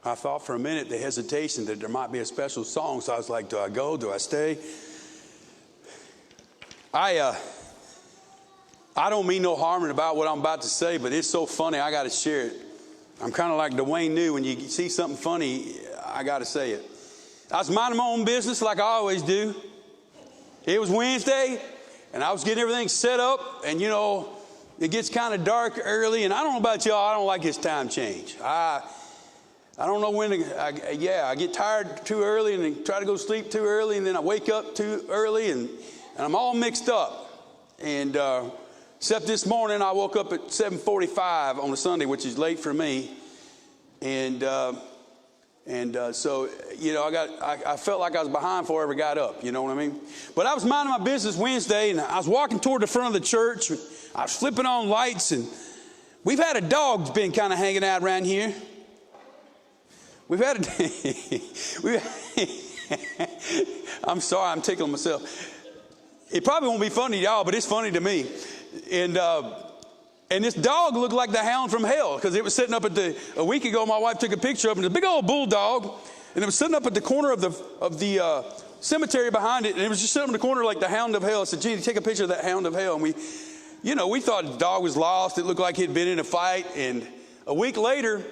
I thought for a minute, the hesitation, that there might be a special song. So I was like, do I go? Do I stay? I don't mean no harm about what I'm about to say, but it's so funny, I got to share it. I'm kind of like Dwayne New. When you see something funny, I got to say it. I was minding my own business like I always do. It was Wednesday, and I was getting everything set up, and it gets kind of dark early, and I don't know about y'all, I don't like this time change. I don't know when I get tired too early and then try to go to sleep too early, and then I wake up too early, and I'm all mixed up. And except this morning, I woke up at 7:45 on a Sunday, which is late for me. And so, I felt like I was behind before I ever got up, you know what I mean? But I was minding my business Wednesday, and I was walking toward the front of the church. I was flipping on lights, and we've had a dog that's been kind of hanging out around here. We've had I'm sorry, I'm tickling myself. It probably won't be funny to y'all, but it's funny to me. And this dog looked like the hound from hell, because it was sitting up a week ago, my wife took a picture of it. It was a big old bulldog, and it was sitting up at the corner of the cemetery behind it, and it was just sitting in the corner like the hound of hell. I said, Jeannie, take a picture of that hound of hell. And we thought the dog was lost. It looked like he'd been in a fight, and a week later,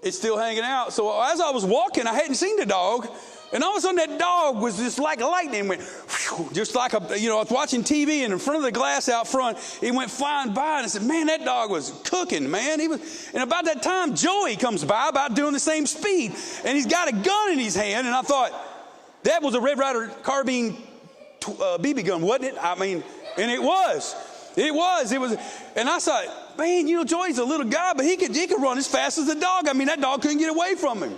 it's still hanging out. So as I was walking, I hadn't seen the dog. And all of a sudden, that dog was just like lightning, went whew, just like I was watching TV, and in front of the glass out front, it went flying by, and I said, man, that dog was cooking, man. And about that time, Joey comes by about doing the same speed, and he's got a gun in his hand, and I thought, that was a Red Ryder carbine BB gun, wasn't it? And it was. It was. And I thought, man, Joey's a little guy, but he could run as fast as the dog. That dog couldn't get away from him.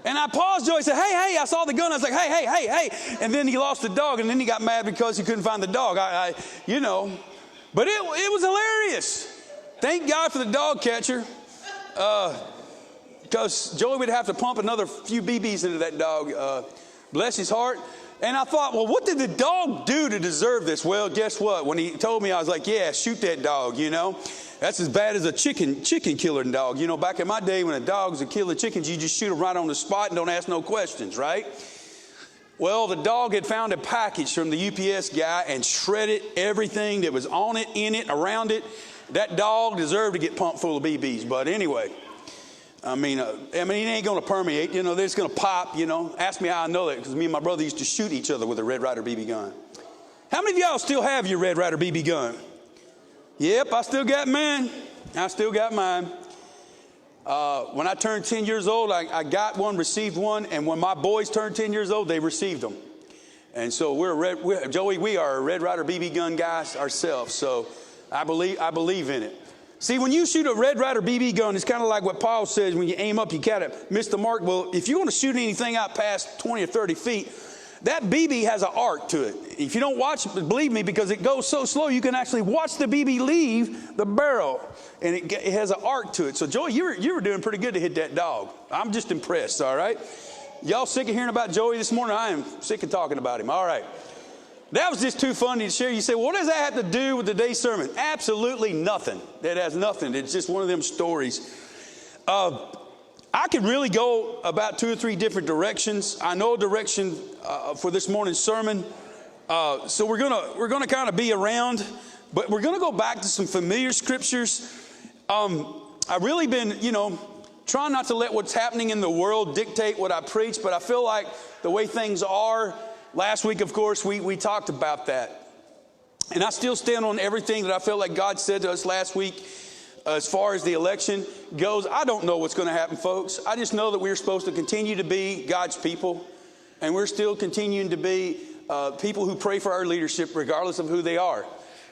And I paused Joey and said, hey, I saw the gun. I was like, hey. And then he lost the dog, and then he got mad because he couldn't find the dog. But it was hilarious. Thank God for the dog catcher, because Joey would have to pump another few BBs into that dog. Bless his heart. And I thought, well, what did the dog do to deserve this? Well, guess what? When he told me, I was like, yeah, shoot that dog, That's as bad as a chicken killing dog. Back in my day when a dog was killing chickens, you just shoot them right on the spot and don't ask no questions, right? Well, the dog had found a package from the UPS guy and shredded everything that was on it, in it, around it. That dog deserved to get pumped full of BBs. But anyway, it ain't going to permeate. They're just going to pop, Ask me how I know that, because me and my brother used to shoot each other with a Red Ryder BB gun. How many of y'all still have your Red Ryder BB gun? Yep, I still got mine. When I turned 10 years old, I got one, received one, and when my boys turned 10 years old, they received them. And so Joey, we are Red Ryder BB gun guys ourselves, so I believe in it. See, when you shoot a Red Ryder BB gun, it's kind of like what Paul says, when you aim up, you kind of miss the mark. Well, if you want to shoot anything out past 20 or 30 feet, that BB has an arc to it. If you don't watch it, believe me, because it goes so slow, you can actually watch the BB leave the barrel, and it has an arc to it. So, Joey, you were doing pretty good to hit that dog. I'm just impressed, all right? Y'all sick of hearing about Joey this morning? I am sick of talking about him. All right. That was just too funny to share. You say, well, what does that have to do with today's sermon? Absolutely nothing. That has nothing. It's just one of them stories. I could really go about 2 or 3 different directions. I know a direction for this morning's sermon. So we're gonna kind of be around, but we're gonna go back to some familiar scriptures. I've really been, trying not to let what's happening in the world dictate what I preach, but I feel like the way things are. Last week, of course, we talked about that. And I still stand on everything that I felt like God said to us last week as far as the election goes. I don't know what's going to happen, folks. I just know that we're supposed to continue to be God's people. And we're still continuing to be people who pray for our leadership regardless of who they are.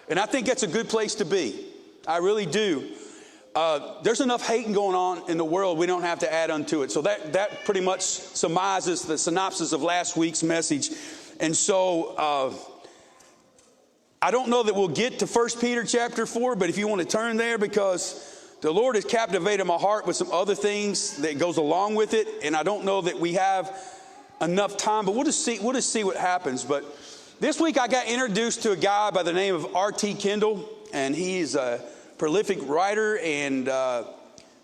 And I think that's a good place to be. I really do. There's enough hating going on in the world. We don't have to add unto it. So that pretty much surmises the synopsis of last week's message. And so I don't know that we'll get to 1 Peter chapter 4, but if you want to turn there, because the Lord has captivated my heart with some other things that goes along with it. And I don't know that we have enough time, but we'll just see what happens. But this week I got introduced to a guy by the name of R.T. Kendall, and he's a prolific writer and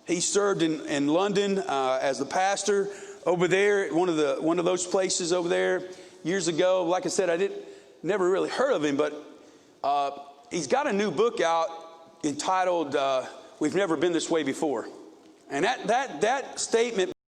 He served in London as the pastor over there, one of those places over there years ago. Like I said, I never really heard of him, but he's got a new book out entitled "We've Never Been This Way Before," and that statement